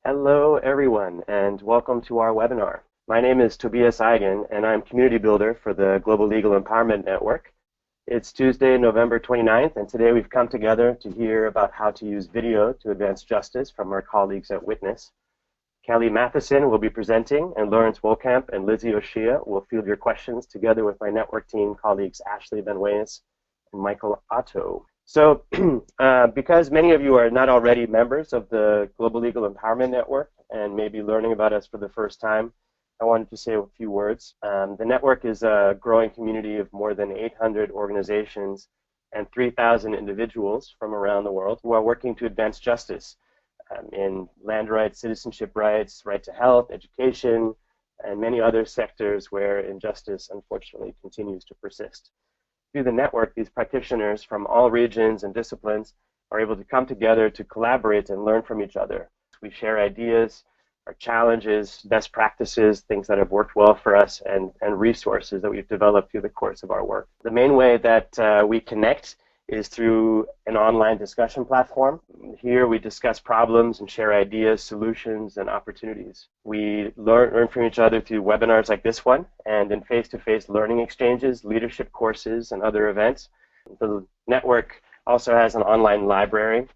Hello, everyone, and welcome to our webinar. My name is Tobias Eigen, and I'm Community Builder for the Global Legal Empowerment Network. It's Tuesday, November 29th, and today we've come together to hear about how to use video to advance justice from our colleagues at Witness. Kelly Matheson will be presenting, and Lawrence Wolkamp and Lizzie Oshia will field your questions together with my network team colleagues Ashley Van Wees and Michael Otto. So because many of you are not already members of the Global Legal Empowerment Network and may be learning about us for the first time, I wanted to say a few words. The network is a growing community of more than 800 organizations and 3,000 individuals from around the world who are working to advance justice in land rights, citizenship rights, right to health, education, and many other sectors where injustice unfortunately continues to persist. Through the network, these practitioners from all regions and disciplines are able to come together to collaborate and learn from each other. We share ideas, our challenges, best practices, things that have worked well for us, and resources that we've developed through the course of our work. The main way that we connect is through an online discussion platform. Here we discuss problems and share ideas, solutions, and opportunities. We learn from each other through webinars like this one and in face-to-face learning exchanges, leadership courses, and other events. The network also has an online library,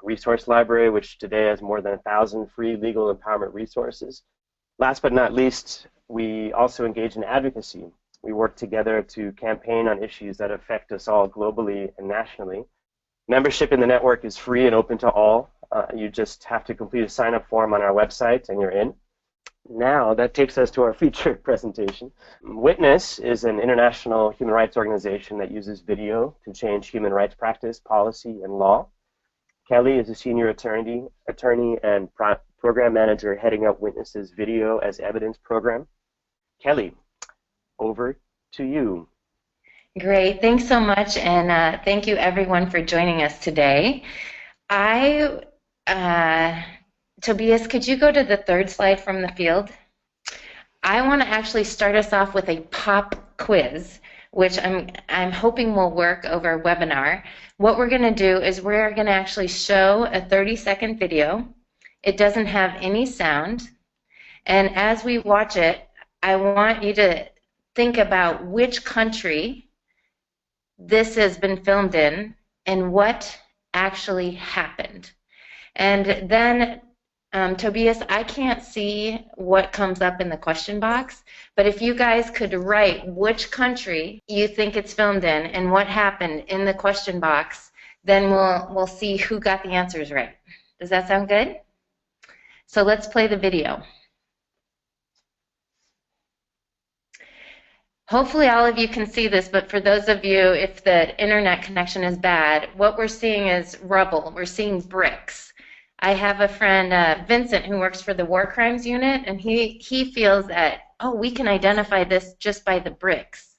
resource library, which today has more than 1,000 free legal empowerment resources. Last but not least, we also engage in advocacy. We work together to campaign on issues that affect us all globally and nationally. Membership in the network is free and open to all. You just have to complete a sign-up form on our website and you're in. Now, that takes us to our featured presentation. Witness is an international human rights organization that uses video to change human rights practice, policy, and law. Kelly is a senior attorney and program manager heading up Witness's Video as Evidence program. Kelly, over to you. Great, thanks so much, and thank you everyone for joining us today. Tobias, could you go to the third slide from the field? I want to actually start us off with a pop quiz, which I'm hoping will work over a webinar. What we're going to do is we're going to actually show a 30-second video. It doesn't have any sound, and as we watch it, I want you to think about which country this has been filmed in and what actually happened. And then, Tobias, I can't see what comes up in the question box, but if you guys could write which country you think it's filmed in and what happened in the question box, then we'll see who got the answers right. Does that sound good? So let's play the video. Hopefully all of you can see this, but for those of you, if the internet connection is bad, what we're seeing is rubble. We're seeing bricks. I have a friend, Vincent, who works for the War Crimes Unit, and he feels that, oh, we can identify this just by the bricks.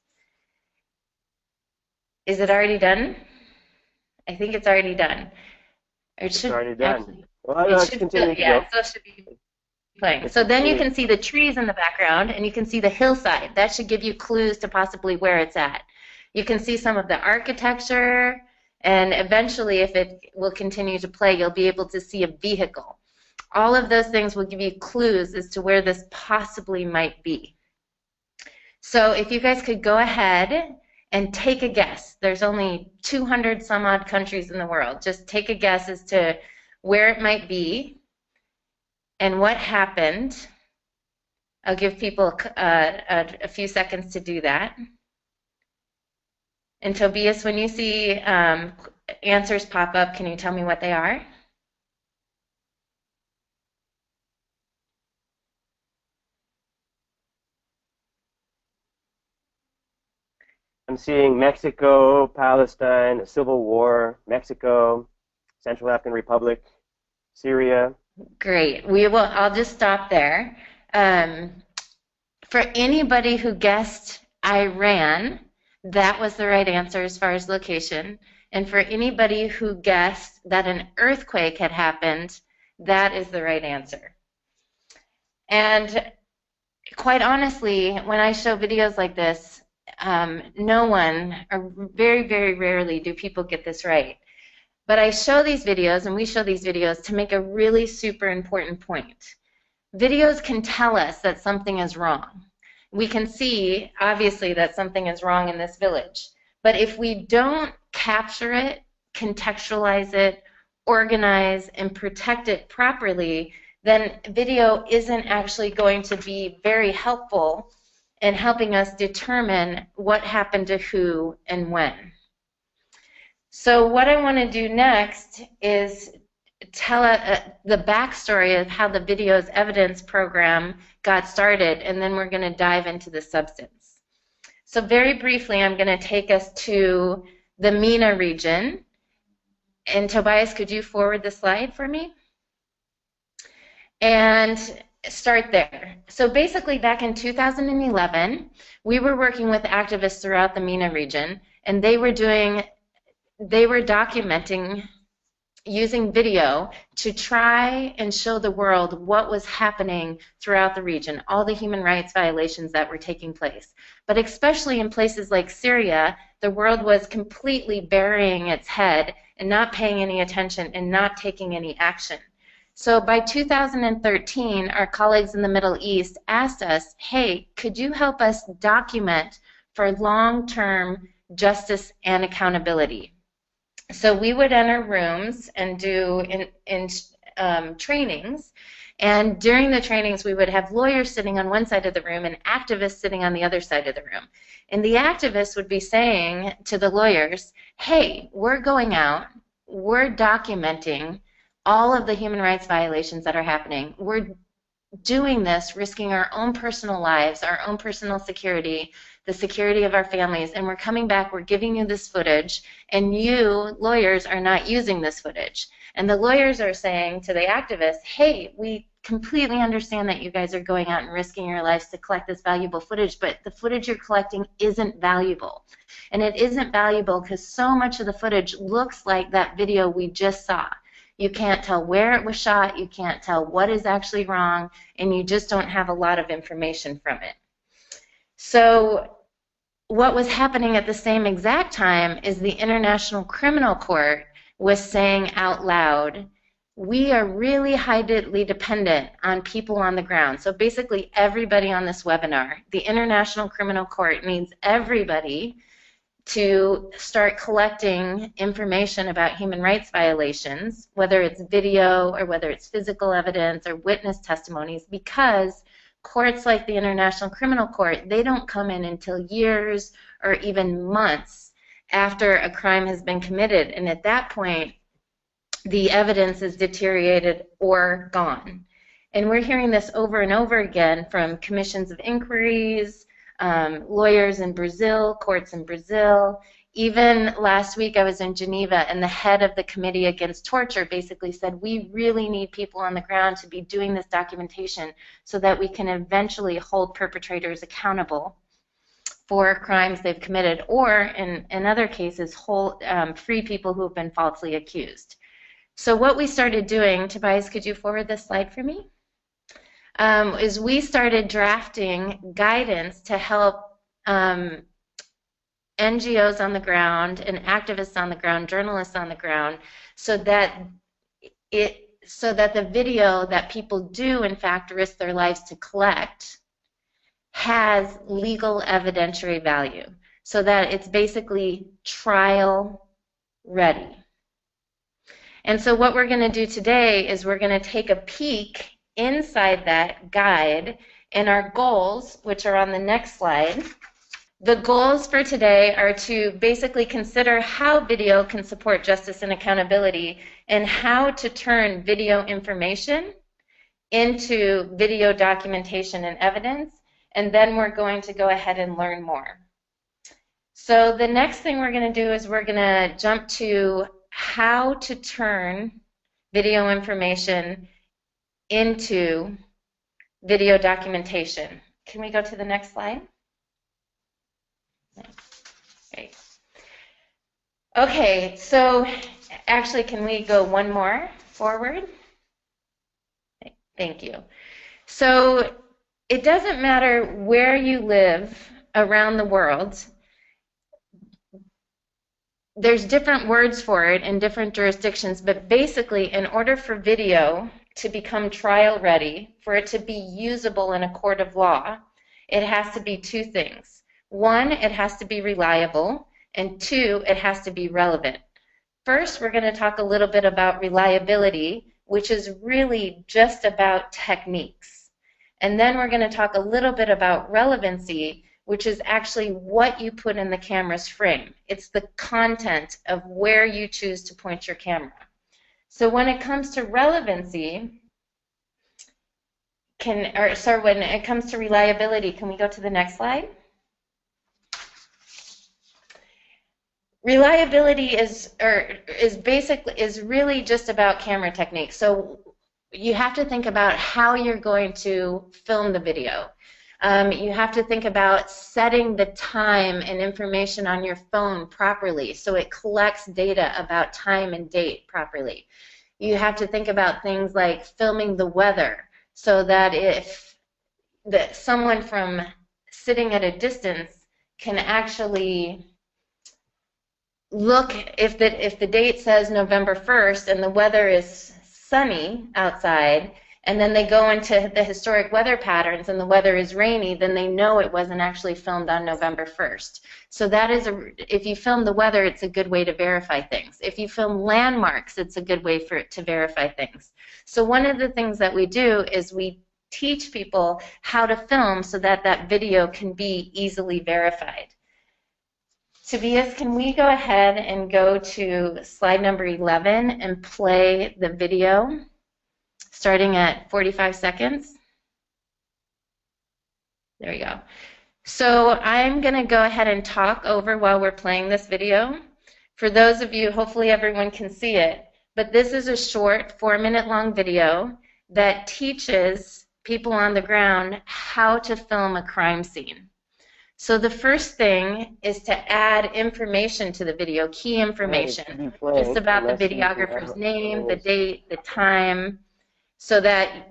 Is it already done? I think it's already done. It's already done. Actually, well, it should continue. Yeah, so it should be playing. So then you can see the trees in the background and you can see the hillside. That should give you clues to possibly where it's at. You can see some of the architecture, and eventually, if it will continue to play, you'll be able to see a vehicle. All of those things will give you clues as to where this possibly might be. So if you guys could go ahead and take a guess. There's only 200 some odd countries in the world. Just take a guess as to where it might be and what happened. I'll give people a few seconds to do that. And Tobias, when you see answers pop up, can you tell me what they are? I'm seeing Mexico, Palestine, a civil war, Mexico, Central African Republic, Syria. Great. I'll just stop there. For anybody who guessed Iran, that was the right answer as far as location. And for anybody who guessed that an earthquake had happened, that is the right answer. And quite honestly, when I show videos like this, no one, or very, very rarely do people get this right. But I show these videos, and we show these videos to make a really super important point. Videos can tell us that something is wrong. We can see, obviously, that something is wrong in this village. But if we don't capture it, contextualize it, organize, and protect it properly, then video isn't actually going to be very helpful in helping us determine what happened to who and when. So what I want to do next is tell the backstory of how the video's evidence program got started, and then we're going to dive into the substance. So very briefly, I'm going to take us to the MENA region. And Tobias, could you forward the slide for me? And start there. So basically, back in 2011, we were working with activists throughout the MENA region, and they were documenting using video to try and show the world what was happening throughout the region, all the human rights violations that were taking place. But especially in places like Syria, the world was completely burying its head and not paying any attention and not taking any action. So by 2013, our colleagues in the Middle East asked us, hey, could you help us document for long-term justice and accountability? So we would enter rooms and do trainings, and during the trainings we would have lawyers sitting on one side of the room and activists sitting on the other side of the room. And the activists would be saying to the lawyers, hey, we're going out, we're documenting all of the human rights violations that are happening. We're doing this, risking our own personal lives, our own personal security, the security of our families, and we're coming back, we're giving you this footage, and you, lawyers, are not using this footage. And the lawyers are saying to the activists, hey, we completely understand that you guys are going out and risking your lives to collect this valuable footage, but the footage you're collecting isn't valuable. And it isn't valuable because so much of the footage looks like that video we just saw. You can't tell where it was shot, you can't tell what is actually wrong, and you just don't have a lot of information from it. So what was happening at the same exact time is the International Criminal Court was saying out loud, we are really highly dependent on people on the ground. So basically everybody on this webinar, the International Criminal Court needs everybody to start collecting information about human rights violations, whether it's video or whether it's physical evidence or witness testimonies, because courts like the International Criminal Court, they don't come in until years or even months after a crime has been committed. And at that point, the evidence is deteriorated or gone. And we're hearing this over and over again from commissions of inquiries, lawyers in Brazil, courts in Brazil. Even last week I was in Geneva, and the head of the Committee Against Torture basically said, we really need people on the ground to be doing this documentation so that we can eventually hold perpetrators accountable for crimes they've committed, or in other cases, free people who have been falsely accused. So what we started doing, Tobias, could you forward this slide for me? Is we started drafting guidance to help NGOs on the ground and activists on the ground, journalists on the ground, so that the video that people do in fact risk their lives to collect has legal evidentiary value, so that it's basically trial ready. And so what we're going to do today is we're going to take a peek inside that guide and our goals, which are on the next slide. The goals for today are to basically consider how video can support justice and accountability, and how to turn video information into video documentation and evidence, and then we're going to go ahead and learn more. So the next thing we're going to do is we're going to jump to how to turn video information into video documentation. Can we go to the next slide? Great. Okay, so actually, can we go one more forward? Thank you. So it doesn't matter where you live around the world, there's different words for it in different jurisdictions, but basically, in order for video to become trial ready, for it to be usable in a court of law, it has to be two things. One, it has to be reliable, and two, it has to be relevant. First, we're going to talk a little bit about reliability, which is really just about techniques. And then we're going to talk a little bit about relevancy, which is actually what you put in the camera's frame. It's the content of where you choose to point your camera. So when it comes to relevancy, when it comes to reliability, can we go to the next slide? Reliability is really just about camera technique. So you have to think about how you're going to film the video. You have to think about setting the time and information on your phone properly so it collects data about time and date properly. You have to think about things like filming the weather so that someone from sitting at a distance can actually look, if the date says November 1st and the weather is sunny outside, and then they go into the historic weather patterns and the weather is rainy, then they know it wasn't actually filmed on November 1st. So that is if you film the weather, it's a good way to verify things. If you film landmarks, it's a good way to verify things. So one of the things that we do is we teach people how to film so that that video can be easily verified. Tobias, can we go ahead and go to slide number 11 and play the video starting at 45 seconds? There we go. So I'm going to go ahead and talk over while we're playing this video. For those of you, hopefully everyone can see it, but this is a short 4-minute long video that teaches people on the ground how to film a crime scene. So the first thing is to add information to the video, key information, just about the videographer's name, the date, the time, so that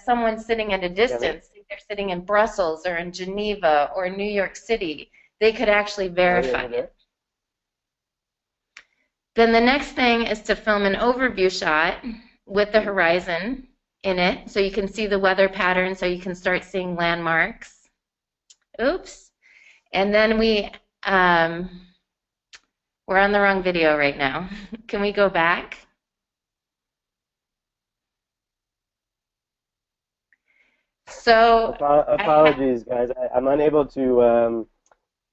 someone sitting at a distance, if they're sitting in Brussels or in Geneva or New York City, they could actually verify it. Then the next thing is to film an overview shot with the horizon in it, so you can see the weather pattern, so you can start seeing landmarks. Oops. And then we're on the wrong video right now. Can we go back? So apologies, guys. I'm unable to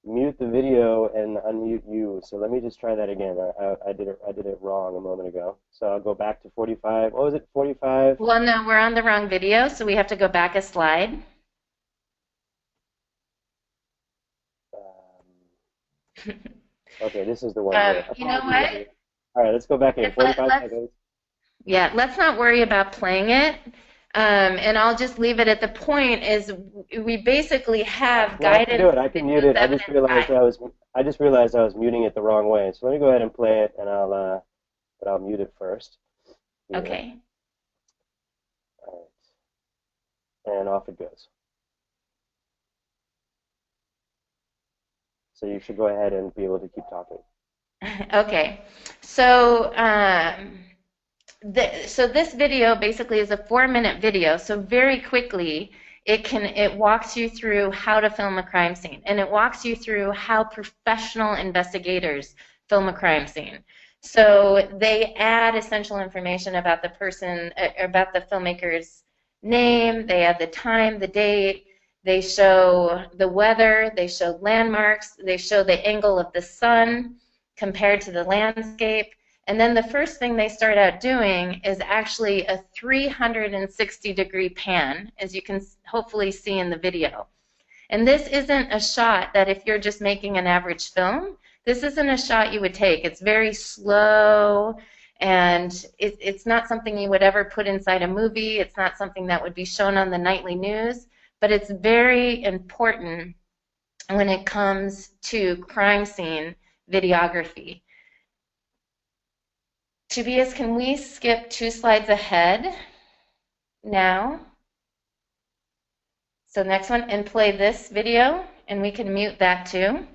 mute the video and unmute you. So let me just try that again. I did it wrong a moment ago. So I'll go back to 45. What was it? 45? Well, no, we're on the wrong video, so we have to go back a slide. Okay, this is the one. You know what? All right, let's go back in 45 seconds. Yeah, let's not worry about playing it. And I'll just leave it at the point is we basically have guidance. I can do it. I can mute it. I just realized I was muting it the wrong way. So let me go ahead and play it, and I'll mute it first. Yeah. Okay. All right. And off it goes. So you should go ahead and be able to keep talking. Okay. So so this video basically is a 4-minute video. So very quickly, it walks you through how to film a crime scene, and it walks you through how professional investigators film a crime scene. So they add essential information about the person, about the filmmaker's name. They add the time, the date. They show the weather, they show landmarks, they show the angle of the sun compared to the landscape. And then the first thing they start out doing is actually a 360-degree pan, as you can hopefully see in the video. And this isn't a shot that if you're just making an average film, this isn't a shot you would take. It's very slow, and it's not something you would ever put inside a movie. It's not something that would be shown on the nightly news. But it's very important when it comes to crime scene videography. Tobias, can we skip 2 slides ahead now? So next one, and play this video, and we can mute that too.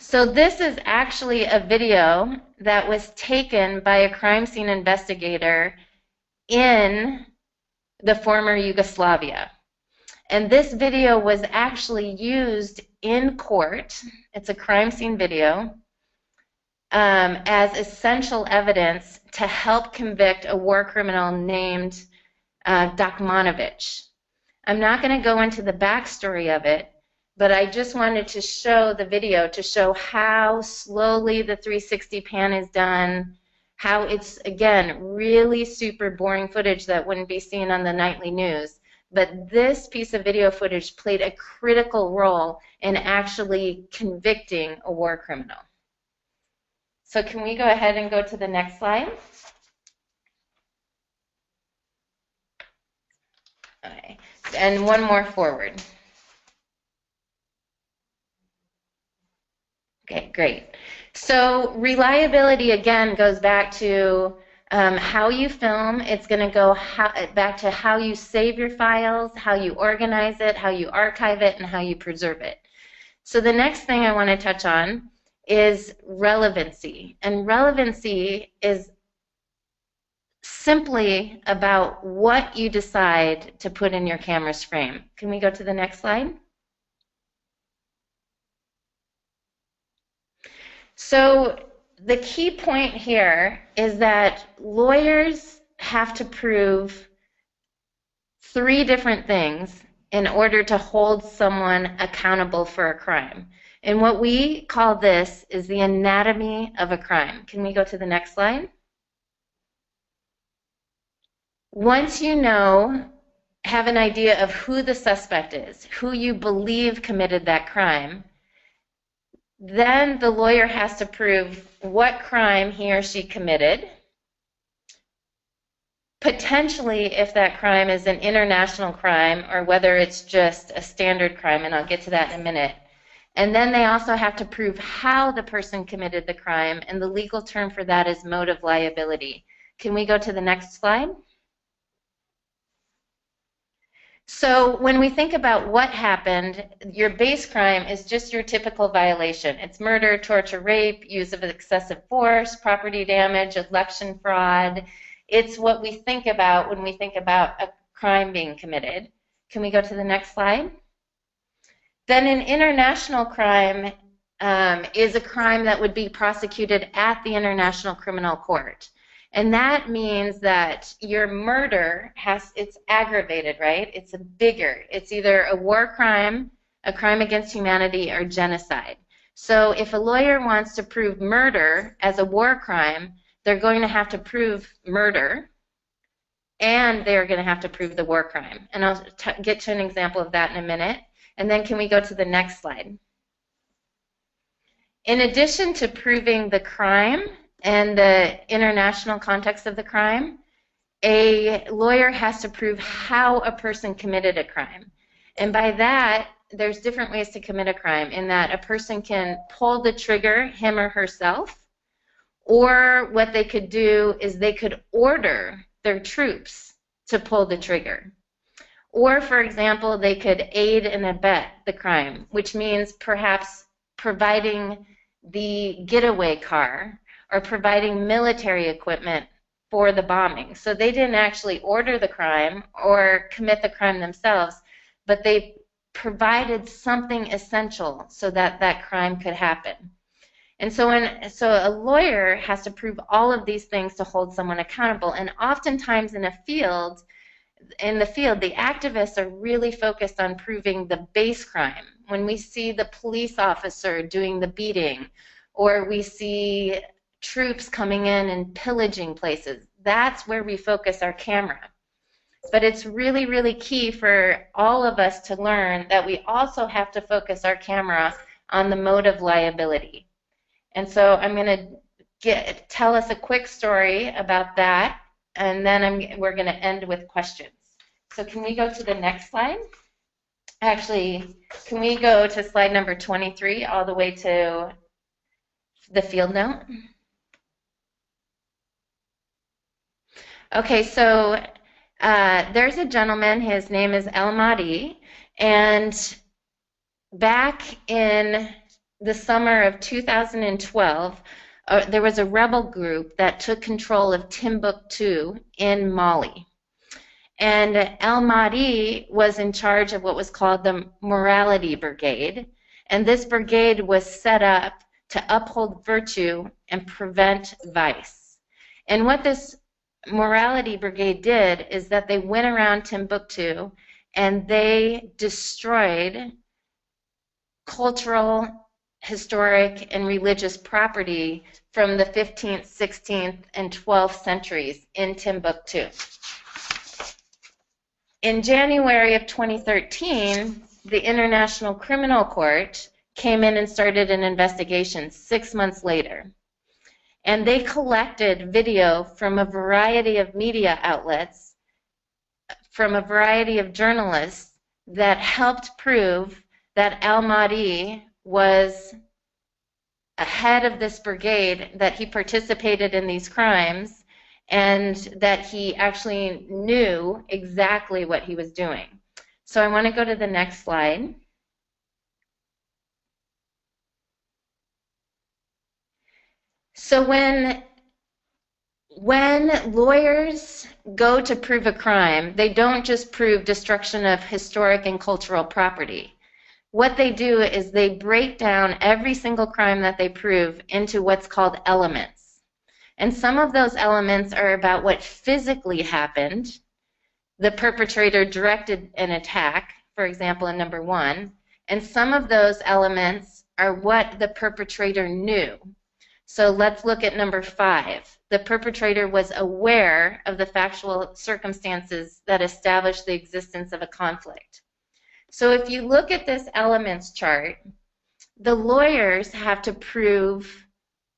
So this is actually a video that was taken by a crime scene investigator in the former Yugoslavia. And this video was actually used in court. It's a crime scene video as essential evidence to help convict a war criminal named Dokmanovic. I'm not going to go into the backstory of it, but I just wanted to show the video to show how slowly the 360 pan is done, how it's, again, really super boring footage that wouldn't be seen on the nightly news. But this piece of video footage played a critical role in actually convicting a war criminal. So can we go ahead and go to the next slide? Okay. And one more forward. Okay, great. So reliability, again, goes back to how you film. It's going to go back to how you save your files, how you organize it, how you archive it, and how you preserve it. So the next thing I want to touch on is relevancy. And relevancy is simply about what you decide to put in your camera's frame. Can we go to the next slide? So the key point here is that lawyers have to prove 3 different things in order to hold someone accountable for a crime. And what we call this is the anatomy of a crime. Can we go to the next slide? Once you have an idea of who the suspect is, who you believe committed that crime, then the lawyer has to prove what crime he or she committed, potentially if that crime is an international crime or whether it's just a standard crime, and I'll get to that in a minute. And then they also have to prove how the person committed the crime, and the legal term for that is motive liability. Can we go to the next slide? So when we think about what happened, your base crime is just your typical violation. It's murder, torture, rape, use of excessive force, property damage, election fraud. It's what we think about when we think about a crime being committed. Can we go to the next slide? Then an international crime is a crime that would be prosecuted at the International Criminal Court. And that means that your murder it's aggravated, right? It's it's either a war crime, a crime against humanity, or genocide. So if a lawyer wants to prove murder as a war crime, they're going to have to prove murder, and they're going to have to prove the war crime. And I'll get to an example of that in a minute. And then can we go to the next slide? In addition to proving the crime and the international context of the crime, a lawyer has to prove how a person committed a crime. And by that, there's different ways to commit a crime, in that a person can pull the trigger, him or herself, or what they could do is they could order their troops to pull the trigger. Or, for example, they could aid and abet the crime, which means perhaps providing the getaway car or providing military equipment for the bombing. So they didn't actually order the crime or commit the crime themselves, but they provided something essential so that that crime could happen. And so a lawyer has to prove all of these things to hold someone accountable. And oftentimes in the field, the activists are really focused on proving the base crime. When we see the police officer doing the beating, or we see troops coming in and pillaging places, that's where we focus our camera. But it's really, really key for all of us to learn that we also have to focus our camera on the motive liability. And so I'm going to tell us a quick story about that, and then we're going to end with questions. So can we go to the next slide? Actually, can we go to slide number 23 all the way to the field note? Okay, so there's a gentleman, his name is Namati, and back in the summer of 2012, there was a rebel group that took control of Timbuktu in Mali. And Al-Mahdi was in charge of what was called the Morality Brigade. And this brigade was set up to uphold virtue and prevent vice. And what this Morality Brigade did is that they went around Timbuktu and they destroyed cultural, historic, and religious property from the 15th, 16th, and 12th centuries in Timbuktu. In January of 2013, the International Criminal Court came in and started an investigation 6 months later. And they collected video from a variety of media outlets, from a variety of journalists that helped prove that Al-Mahdi was ahead of this brigade, that he participated in these crimes, and that he actually knew exactly what he was doing. So I want to go to the next slide. So when lawyers go to prove a crime, they don't just prove destruction of historic and cultural property. What they do is they break down every single crime that they prove into what's called elements. And some of those elements are about what physically happened. The perpetrator directed an attack, for example, in number 1. And some of those elements are what the perpetrator knew. So let's look at number 5. The perpetrator was aware of the factual circumstances that established the existence of a conflict. So if you look at this elements chart, the lawyers have to prove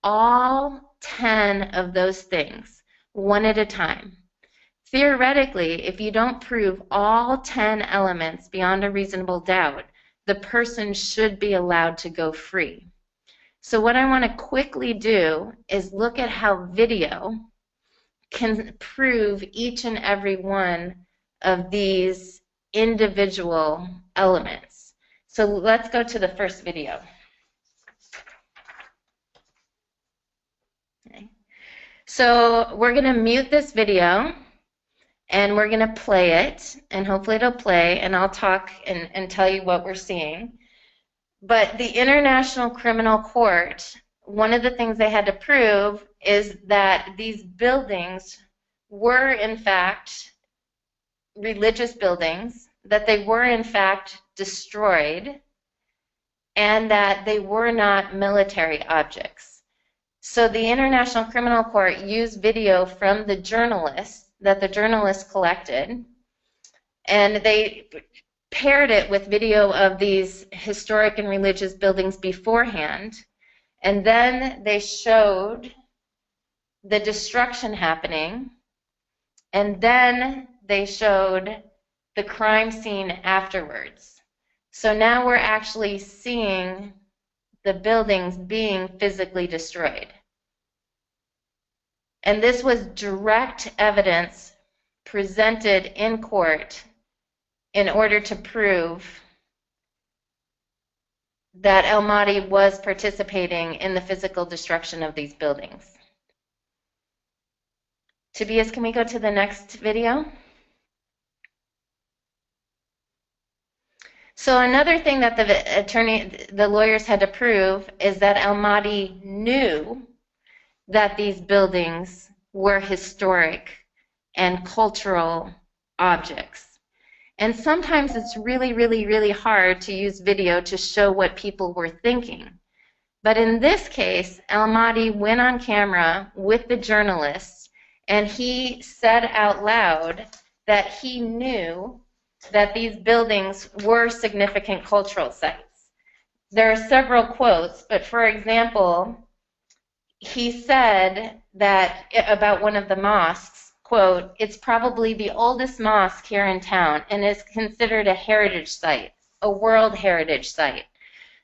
all 10 of those things, one at a time. Theoretically, if you don't prove all 10 elements beyond a reasonable doubt, the person should be allowed to go free. So what I want to quickly do is look at how video can prove each and every one of these individual elements. So let's go to the first video. Okay. So we're going to mute this video and we're going to play it, and hopefully it'll play, and I'll talk and tell you what we're seeing. But the International Criminal Court, one of the things they had to prove is that these buildings were in fact religious buildings, that they were in fact destroyed, and that they were not military objects. So the International Criminal Court used video from the journalists that the journalists collected, and they paired it with video of these historic and religious buildings beforehand, and then they showed the destruction happening, and then they showed the crime scene afterwards. So now we're actually seeing the buildings being physically destroyed. And this was direct evidence presented in court in order to prove that Al-Mahdi was participating in the physical destruction of these buildings. Tobias, can we go to the next video? So another thing that the lawyers had to prove is that Al-Mahdi knew that these buildings were historic and cultural objects. And sometimes it's really, really, really hard to use video to show what people were thinking. But in this case, Al-Mahdi went on camera with the journalists, and he said out loud that he knew that these buildings were significant cultural sites. There are several quotes, but for example, he said that about one of the mosques, quote, "It's probably the oldest mosque here in town and is considered a heritage site, a World Heritage Site."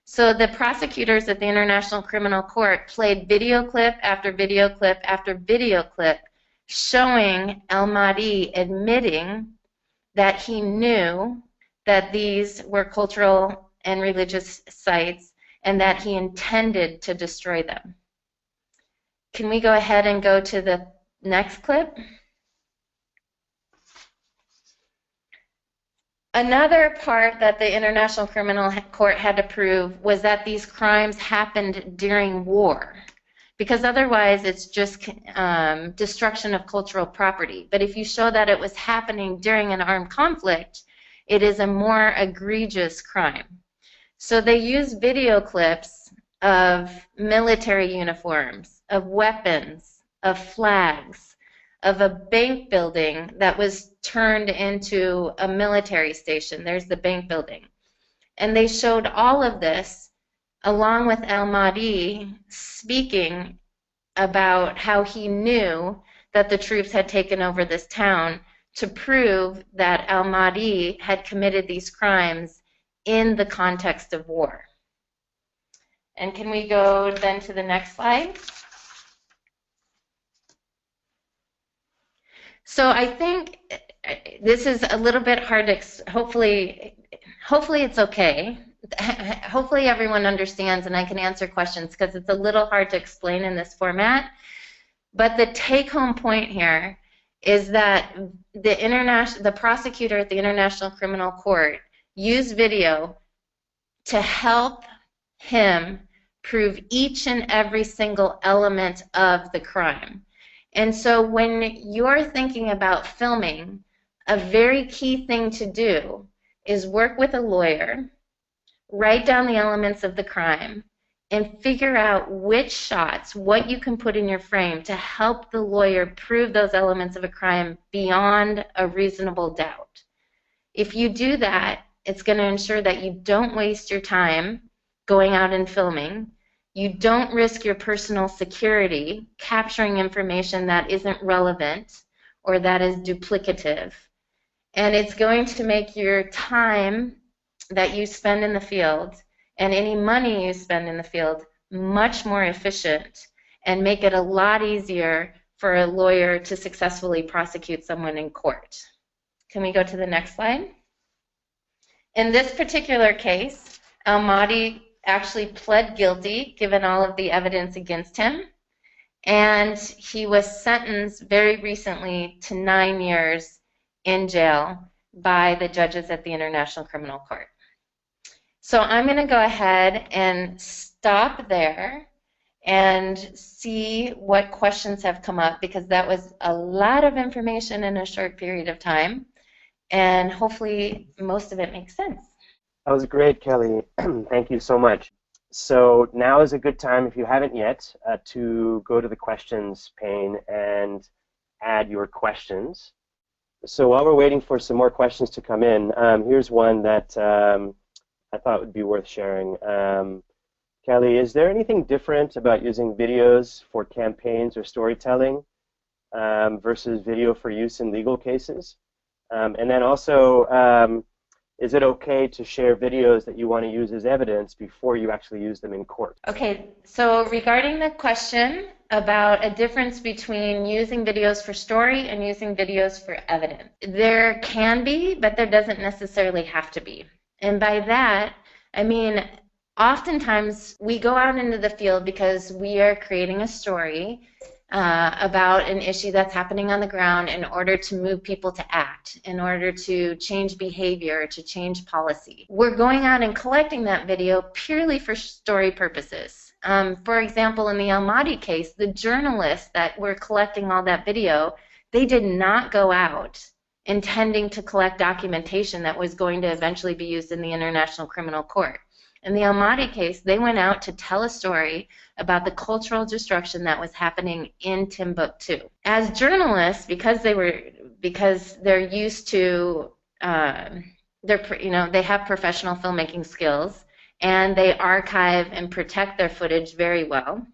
So the prosecutors at the International Criminal Court played video clip after video clip after video clip showing Al-Mahdi admitting that he knew that these were cultural and religious sites, and that he intended to destroy them. Can we go ahead and go to the next clip? Another part that the International Criminal Court had to prove was that these crimes happened during war, because otherwise it's just destruction of cultural property. But if you show that it was happening during an armed conflict, it is a more egregious crime. So they used video clips of military uniforms, of weapons, of flags, of a bank building that was turned into a military station. There's the bank building. And they showed all of this along with Namati speaking about how he knew that the troops had taken over this town to prove that Namati had committed these crimes in the context of war. And can we go then to the next slide? So I think this is a little bit hard to, hopefully it's okay. Hopefully everyone understands and I can answer questions, because it's a little hard to explain in this format. But the take-home point here is that the prosecutor at the International Criminal Court used video to help him prove each and every single element of the crime. And so when you're thinking about filming, a very key thing to do is work with a lawyer, write down the elements of the crime, and figure out which shots, what you can put in your frame to help the lawyer prove those elements of a crime beyond a reasonable doubt. If you do that, it's going to ensure that you don't waste your time going out and filming. You don't risk your personal security capturing information that isn't relevant or that is duplicative. And it's going to make your time that you spend in the field and any money you spend in the field much more efficient, and make it a lot easier for a lawyer to successfully prosecute someone in court. Can we go to the next slide? In this particular case, Namati actually pled guilty, given all of the evidence against him, and he was sentenced very recently to 9 years in jail by the judges at the International Criminal Court. So I'm going to go ahead and stop there and see what questions have come up, because that was a lot of information in a short period of time, and hopefully most of it makes sense. That was great, Kelly. Thank you so much. So now is a good time, if you haven't yet, to go to the questions pane and add your questions. So while we're waiting for some more questions to come in, here's one that I thought would be worth sharing. Kelly, is there anything different about using videos for campaigns or storytelling versus video for use in legal cases? And then also, is it okay to share videos that you want to use as evidence before you actually use them in court? Okay, so regarding the question about a difference between using videos for story and using videos for evidence, there can be, but there doesn't necessarily have to be. And by that, I mean, oftentimes we go out into the field because we are creating a story about an issue that's happening on the ground in order to move people to act, in order to change behavior, to change policy. We're going out and collecting that video purely for story purposes. For example, in the Namati case, the journalists that were collecting all that video, they did not go out intending to collect documentation that was going to eventually be used in the International Criminal Court. In the Namati case, they went out to tell a story about the cultural destruction that was happening in Timbuktu. As journalists, because they're used to, they have professional filmmaking skills, and they archive and protect their footage very well,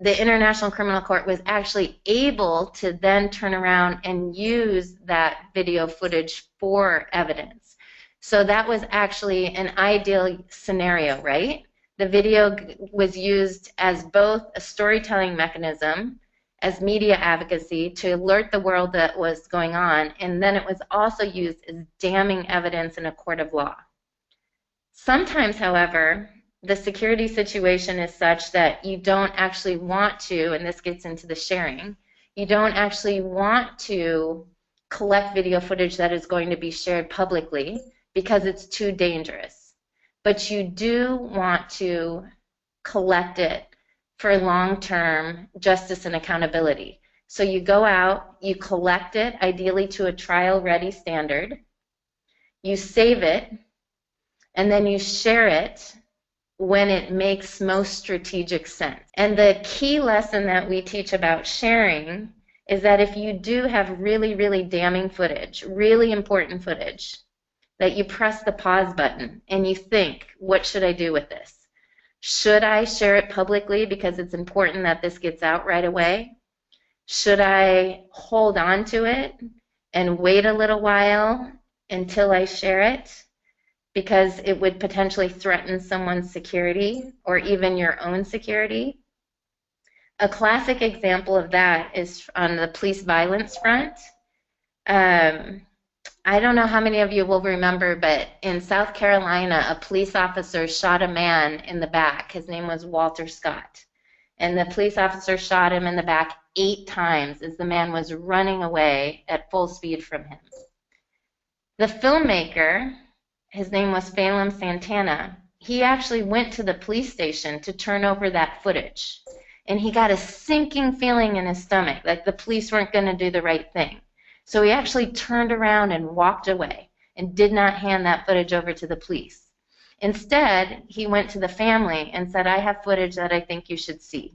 the International Criminal Court was actually able to then turn around and use that video footage for evidence. So that was actually an ideal scenario, right? The video was used as both a storytelling mechanism, as media advocacy to alert the world that was going on, and then it was also used as damning evidence in a court of law. Sometimes, however, the security situation is such that you don't actually want to, and this gets into the sharing, you don't actually want to collect video footage that is going to be shared publicly because it's too dangerous. But you do want to collect it for long-term justice and accountability. So you go out, you collect it, ideally to a trial-ready standard, you save it, and then you share it when it makes most strategic sense. And the key lesson that we teach about sharing is that if you do have really, really damning footage, really important footage, that you press the pause button and you think, what should I do with this? Should I share it publicly because it's important that this gets out right away? Should I hold on to it and wait a little while until I share it because it would potentially threaten someone's security or even your own security? A classic example of that is on the police violence front. I don't know how many of you will remember, but in South Carolina, a police officer shot a man in the back. His name was Walter Scott. And the police officer shot him in the back 8 times as the man was running away at full speed from him. The filmmaker, his name was Phelan Santana, he actually went to the police station to turn over that footage. And he got a sinking feeling in his stomach, like the police weren't going to do the right thing. So he actually turned around and walked away and did not hand that footage over to the police. Instead, he went to the family and said, I have footage that I think you should see.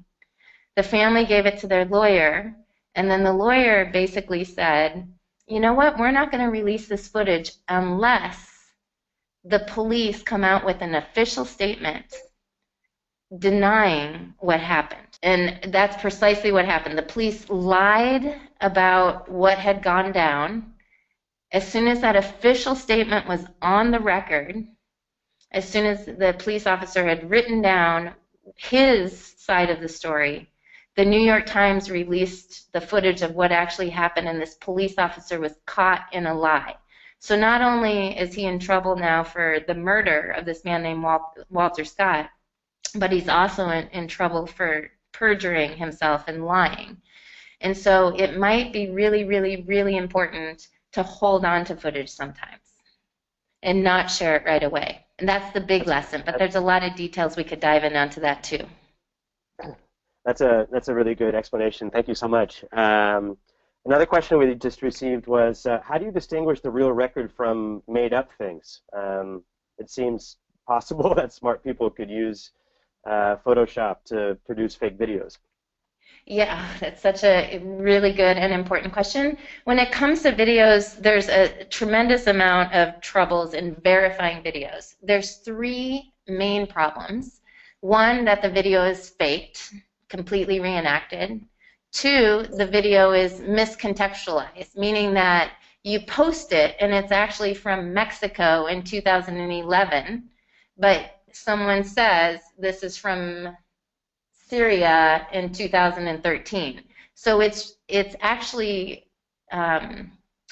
The family gave it to their lawyer, and then the lawyer basically said, you know what, we're not going to release this footage unless the police come out with an official statement denying what happened. And that's precisely what happened. The police lied about what had gone down. As soon as that official statement was on the record, as soon as the police officer had written down his side of the story, the New York Times released the footage of what actually happened, and this police officer was caught in a lie. So not only is he in trouble now for the murder of this man named Walter Scott, but he's also in trouble for perjuring himself and lying. And so it might be really, really, really important to hold on to footage sometimes and not share it right away. And that's the big lesson, but there's a lot of details we could dive in onto that too. That's a really good explanation. Thank you so much. Another question we just received was, how do you distinguish the real record from made-up things? It seems possible that smart people could use Photoshop to produce fake videos. Yeah, that's such a really good and important question. When it comes to videos, there's a tremendous amount of troubles in verifying videos. There's 3 main problems. 1, that the video is faked, completely reenacted. 2, the video is miscontextualized, meaning that you post it and it's actually from Mexico in 2011, but someone says this is from Syria in 2013. So it's actually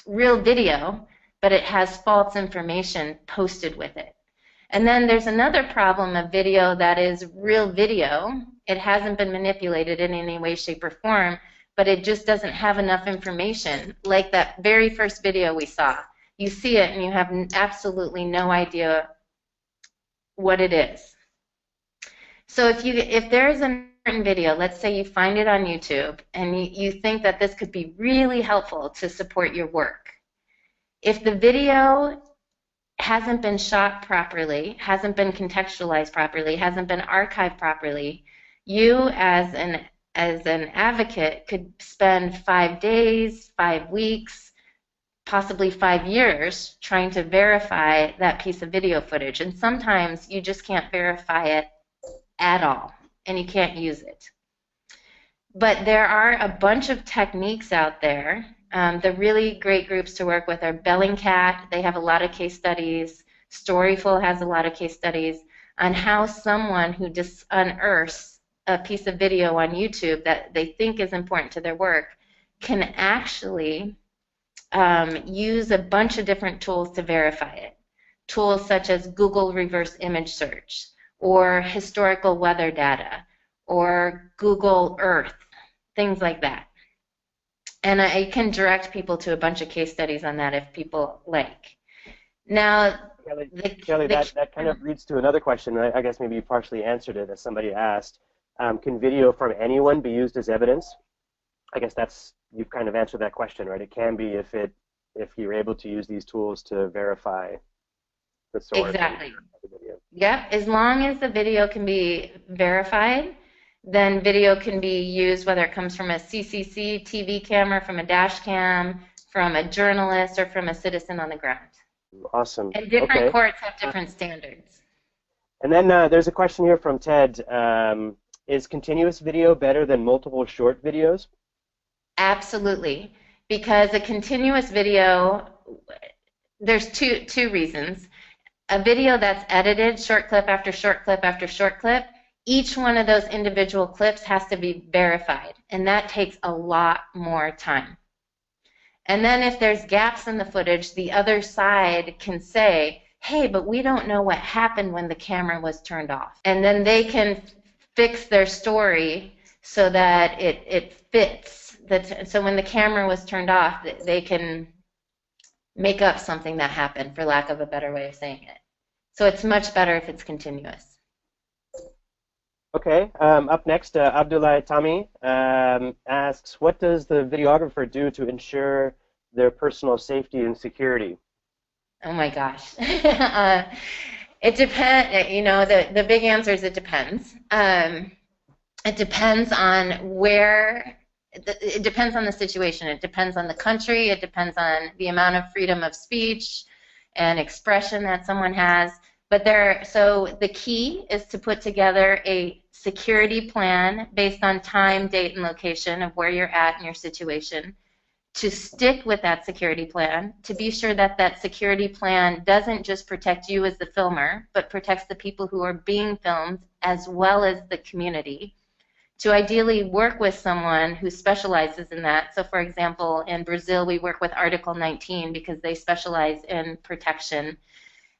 real video, but it has false information posted with it. And then there's another problem of video that is real video. It hasn't been manipulated in any way, shape, or form, but it just doesn't have enough information. Like that very first video we saw. You see it and you have absolutely no idea what it is. So if there's a video, let's say you find it on YouTube and you think that this could be really helpful to support your work. If the video hasn't been shot properly, hasn't been contextualized properly, hasn't been archived properly, you as an advocate could spend 5 days, 5 weeks, possibly 5 years trying to verify that piece of video footage. And sometimes you just can't verify it at all, and you can't use it. But there are a bunch of techniques out there. The really great groups to work with are Bellingcat. They have a lot of case studies. Storyful has a lot of case studies on how someone who just unearths a piece of video on YouTube that they think is important to their work can actually use a bunch of different tools to verify it. Tools such as Google reverse image search, or historical weather data, or Google Earth, things like that. And I can direct people to a bunch of case studies on that if people like. Now, Kelly, that kind of leads to another question. I guess maybe you partially answered it as somebody asked. Can video from anyone be used as evidence? I guess you've kind of answered that question, right? It can be if you're able to use these tools to verify the source. Exactly. Of the video. Yep. As long as the video can be verified, then video can be used whether it comes from a CCC TV camera, from a dash cam, from a journalist, or from a citizen on the ground. Awesome. And different courts have different standards. And then there's a question here from Ted. Is continuous video better than multiple short videos? Absolutely. Because a continuous video, there's two reasons. A video that's edited, short clip after short clip after short clip, each one of those individual clips has to be verified, and that takes a lot more time. And then if there's gaps in the footage, the other side can say, hey, but we don't know what happened when the camera was turned off. And then they can fix their story so that it fits. So when the camera was turned off, they can make up something that happened, for lack of a better way of saying it. So it's much better if it's continuous. Okay, up next, Abdullah Tami asks, what does the videographer do to ensure their personal safety and security? Oh my gosh. It depends, the big answer is it depends. It depends on it depends on the situation. It depends on the country. It depends on the amount of freedom of speech and expression that someone has. So the key is to put together a security plan based on time, date, and location of where you're at in your situation, to stick with that security plan, to be sure that that security plan doesn't just protect you as the filmer, but protects the people who are being filmed as well as the community, to ideally work with someone who specializes in that. So for example, in Brazil, we work with Article 19 because they specialize in protection.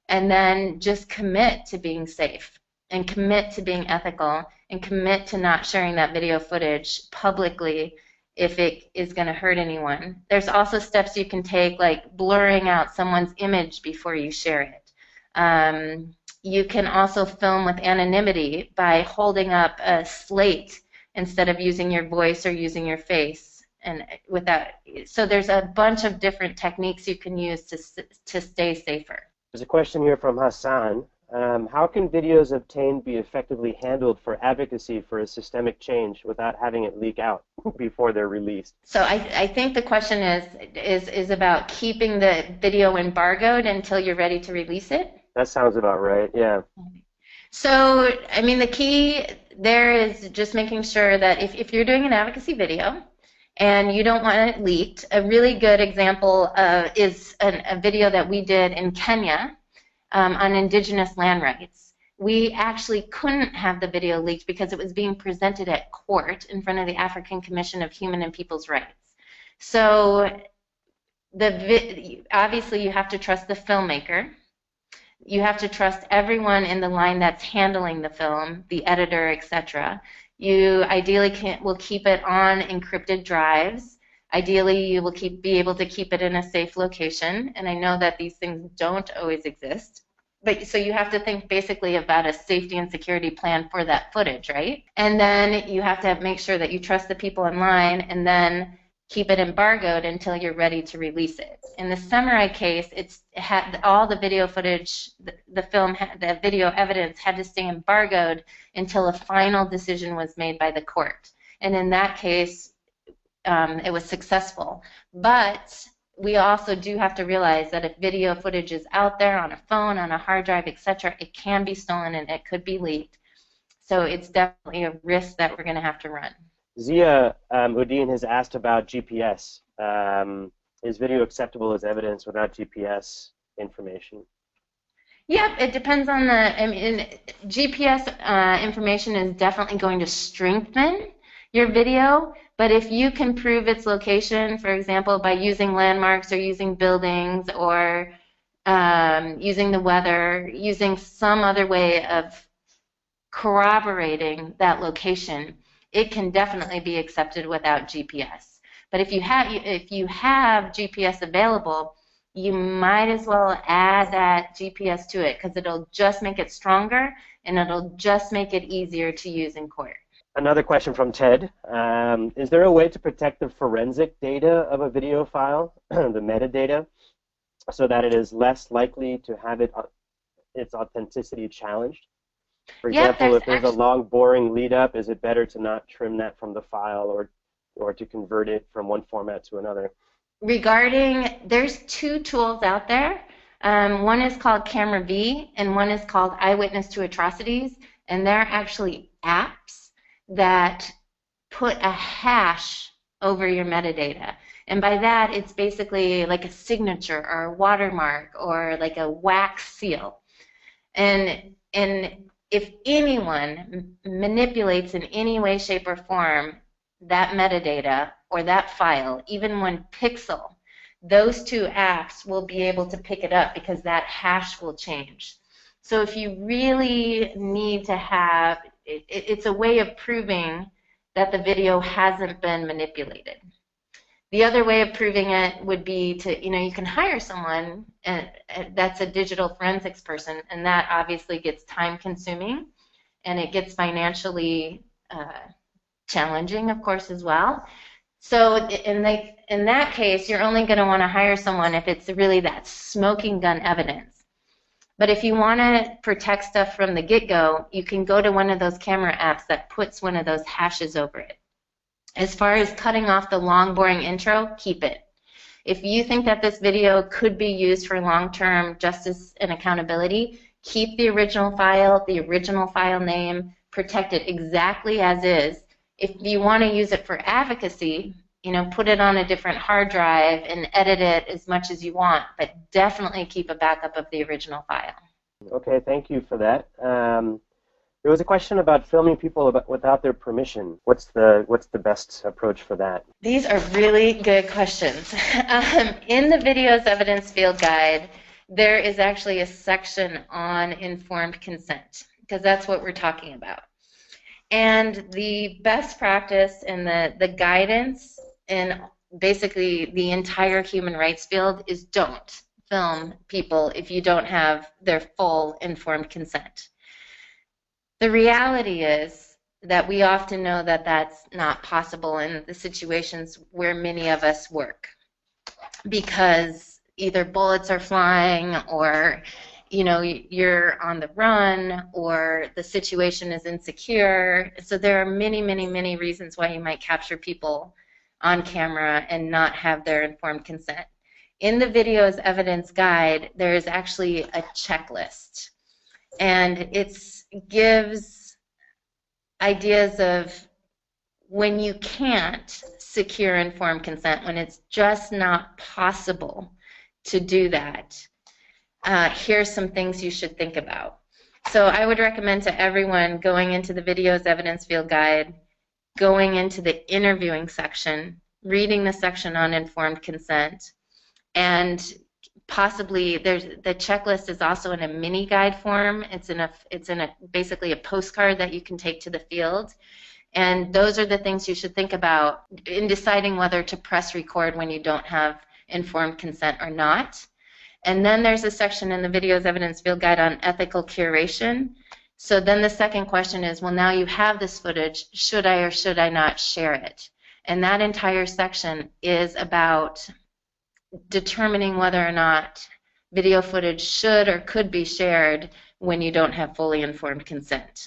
And then just commit to being safe, and commit to being ethical, and commit to not sharing that video footage publicly if it is going to hurt anyone. There's also steps you can take, like blurring out someone's image before you share it. You can also film with anonymity by holding up a slate instead of using your voice or using your face. And so there's a bunch of different techniques you can use to stay safer. There's a question here from Hassan. How can videos obtained be effectively handled for advocacy for a systemic change without having it leak out before they're released? So I think the question is about keeping the video embargoed until you're ready to release it? That sounds about right, yeah. So, I mean, the key there is just making sure that if you're doing an advocacy video and you don't want it leaked, a really good example is a video that we did in Kenya on indigenous land rights. We actually couldn't have the video leaked because it was being presented at court in front of the African Commission of Human and People's Rights. So obviously you have to trust the filmmaker. You have to trust everyone in the line that's handling the film, the editor, etc. You ideally will keep it on encrypted drives. Ideally, you will be able to keep it in a safe location. And I know that these things don't always exist. But so you have to think basically about a safety and security plan for that footage, right? And then you have to make sure that you trust the people in line, and then keep it embargoed until you're ready to release it. In the Samurai case, it had all the video footage, the video evidence had to stay embargoed until a final decision was made by the court. And in that case, it was successful. But we also do have to realize that if video footage is out there on a phone, on a hard drive, etc., it can be stolen and it could be leaked. So it's definitely a risk that we're going to have to run. Zia Udin has asked about GPS. Is video acceptable as evidence without GPS information? Yep, it depends on GPS information is definitely going to strengthen your video, but if you can prove its location, for example, by using landmarks or using buildings or using the weather, using some other way of corroborating that location, it can definitely be accepted without GPS. But if you have GPS available, you might as well add that GPS to it, because it'll just make it stronger and it'll just make it easier to use in court. Another question from Ted. Is there a way to protect the forensic data of a video file, the metadata, so that it is less likely to have its authenticity challenged? For example, if there's a long, boring lead-up, is it better to not trim that from the file, or to convert it from one format to another? There's two tools out there. One is called Camera V, and one is called Eyewitness to Atrocities, and they're actually apps that put a hash over your metadata. And by that, it's basically like a signature or a watermark or like a wax seal. And if anyone manipulates in any way, shape, or form that metadata or that file, even 1 pixel, those two apps will be able to pick it up, because that hash will change. So if you really need to have, it's a way of proving that the video hasn't been manipulated. The other way of proving it would be to, you can hire someone that's a digital forensics person, and that obviously gets time consuming, and it gets financially challenging, of course, as well. So in that case, you're only going to want to hire someone if it's really that smoking gun evidence. But if you want to protect stuff from the get-go, you can go to one of those camera apps that puts one of those hashes over it. As far as cutting off the long, boring intro, keep it. If you think that this video could be used for long-term justice and accountability, keep the original file name, protect it exactly as is. If you want to use it for advocacy, put it on a different hard drive and edit it as much as you want, but definitely keep a backup of the original file. Okay, thank you for that. There was a question about filming people without their permission. What's the best approach for that? These are really good questions. In the Videos Evidence Field Guide, there is actually a section on informed consent, because that's what we're talking about. And the best practice and the guidance in basically the entire human rights field is don't film people if you don't have their full informed consent. The reality is that we often know that that's not possible in the situations where many of us work, because either bullets are flying, or you're on the run, or the situation is insecure. So there are many, many, many reasons why you might capture people on camera and not have their informed consent. In the Videos Evidence Guide, there is actually a checklist, and it gives ideas of when you can't secure informed consent, when it's just not possible to do that. Here's some things you should think about. So I would recommend to everyone going into the Videos Evidence Field Guide, going into the interviewing section, reading the section on informed consent, and possibly the checklist is also in a mini guide form. It's in basically a postcard that you can take to the field. And those are the things you should think about in deciding whether to press record when you don't have informed consent or not. And then there's a section in the Videos Evidence Field Guide on ethical curation. So then the second question is, well, now you have this footage, should I or should I not share it? And that entire section is about determining whether or not video footage should or could be shared when you don't have fully informed consent.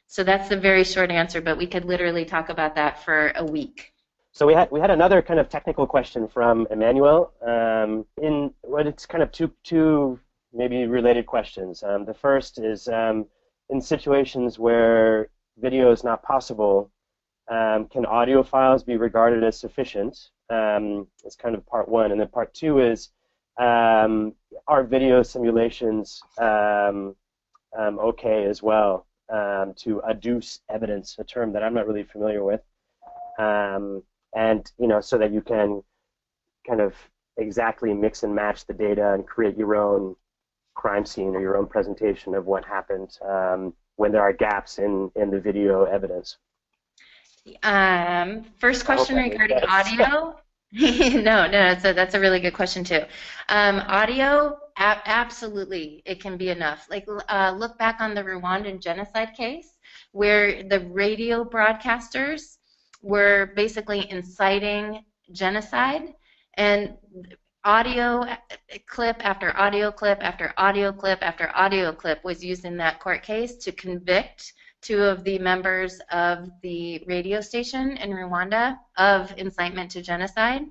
So that's the very short answer, but we could literally talk about that for a week. So we had another kind of technical question from Emmanuel. It's kind of two maybe related questions. The first is, in situations where video is not possible, can audio files be regarded as sufficient? It's kind of part one. And then part two is, are video simulations okay as well to adduce evidence, a term that I'm not really familiar with, and so that you can kind of exactly mix and match the data and create your own crime scene or your own presentation of what happened. when there are gaps in the video evidence? First I hope question that makes regarding sense. audio. No, no, that's a really good question too. Audio, absolutely, it can be enough. Like, look back on the Rwandan genocide case, where the radio broadcasters were basically inciting genocide, and audio clip after audio clip after audio clip after audio clip was used in that court case to convict two of the members of the radio station in Rwanda of incitement to genocide.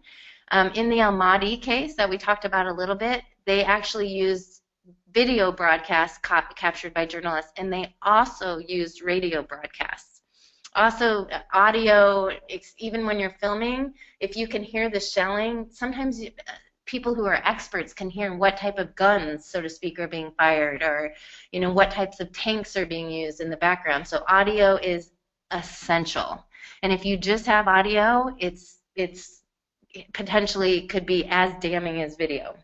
In the Almaty case that we talked about a little bit, they actually used video broadcasts captured by journalists, and they also used radio broadcasts. Also, audio, even when you're filming, if you can hear the shelling, sometimes people who are experts can hear what type of guns, so to speak, are being fired, or what types of tanks are being used in the background. So audio is essential. And if you just have audio, it potentially could be as damning as video,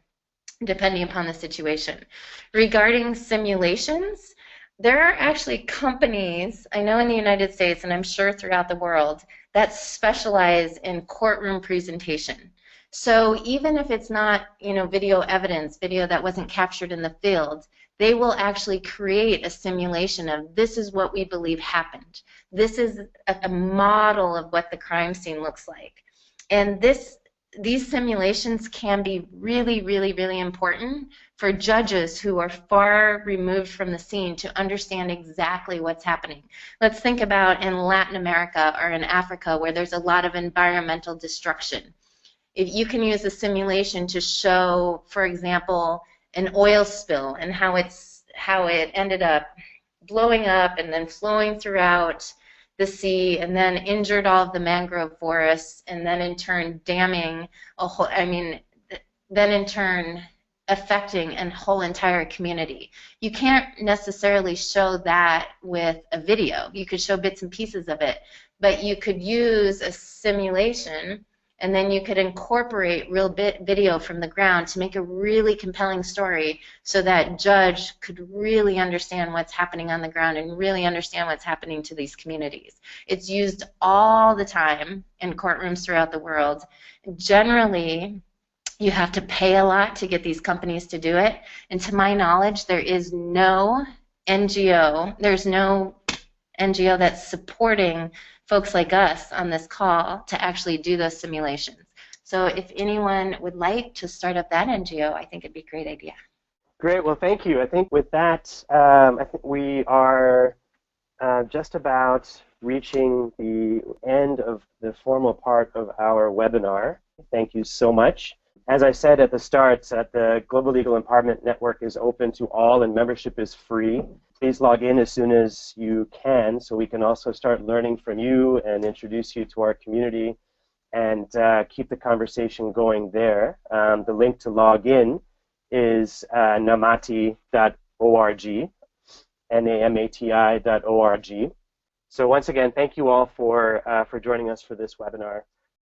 depending upon the situation. Regarding simulations, there are actually companies, I know in the United States and I'm sure throughout the world, that specialize in courtroom presentation. So even if it's not, video evidence, video that wasn't captured in the field, they will actually create a simulation of this is what we believe happened. This is a model of what the crime scene looks like. And these simulations can be really, really, really important for judges who are far removed from the scene to understand exactly what's happening. Let's think about in Latin America or in Africa where there's a lot of environmental destruction. If you can use a simulation to show, for example, an oil spill and how it ended up blowing up and then flowing throughout the sea and then injured all of the mangrove forests and then in turn damming a whole, then in turn affecting a whole entire community. You can't necessarily show that with a video. You could show bits and pieces of it, but you could use a simulation and then you could incorporate real video from the ground to make a really compelling story so that judge could really understand what's happening on the ground and really understand what's happening to these communities. It's used all the time in courtrooms throughout the world. Generally, you have to pay a lot to get these companies to do it. And to my knowledge, there is no NGO, there's no NGO that's supporting folks like us on this call to actually do those simulations. So if anyone would like to start up that NGO, I think it'd be a great idea. Great. Well, thank you. I think with that, I think we are just about reaching the end of the formal part of our webinar. Thank you so much. As I said at the start, the Global Legal Empowerment Network is open to all and membership is free. Please log in as soon as you can so we can also start learning from you and introduce you to our community and keep the conversation going there. The link to log in is namati.org, namati.org. So once again, thank you all for joining us for this webinar.